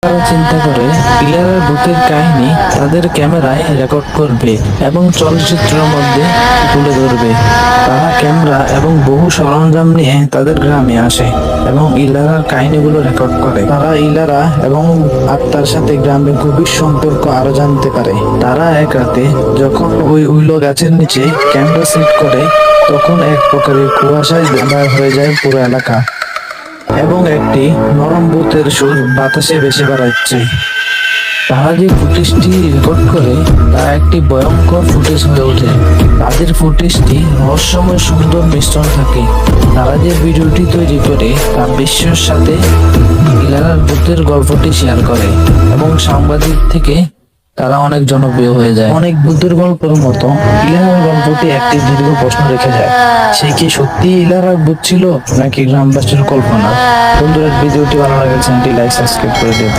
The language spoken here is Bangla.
তারা চিন্তা করে ইলারার ভূতের কাহিনী তাদের ক্যামেরায় রেকর্ড করবে এবং চলচ্চিত্রের মধ্যে তুলে ধরবে। তারা ক্যামেরা এবং বহু সরঞ্জাম নিয়ে তাদের গ্রামে আসে এবং ইলারার কাহিনীগুলো রেকর্ড করে। তারা ইলারা এবং আত্মার সাথে গ্রামের গভীর সম্পর্ক আরো জানতে পারে। তারা এক রাতে যখন ওই উইলো গাছের নিচে ক্যামেরা সেট করে, তখন এক প্রকারের কুয়াশায় ঢাকা হয়ে যায় পুরো এলাকা এবং একটি নরম ভূতের সুর বাতাসে ভেসে বেড়াচ্ছে। তারা যে ফুটেজটি রেকর্ড করে তা একটি ভয়ঙ্কর ফুটেজ হয়ে ওঠে। তাদের ফুটেজটি রহস্যময় সুন্দর মিশ্রণ থাকে। তারা যে ভিডিওটি তৈরি করে তা বিশ্বের সাথে ইলারার ভূতের গল্পটি শেয়ার করে এবং সাংবাদিক থেকে তারা অনেক জনপ্রিয় হয়ে যায়। অনেক ভূতের গল্পের মতো ইলারার গল্পটি একটি দীর্ঘ প্রশ্ন রেখে যায়, সে কি সত্যি ইলারার ভূত ছিল নাকি গ্রামবাসীর কল্পনা? বন্ধুরা, ভিডিওটি ভালো লাগে চ্যানেলটি লাইক সাবস্ক্রাইব করে দিন।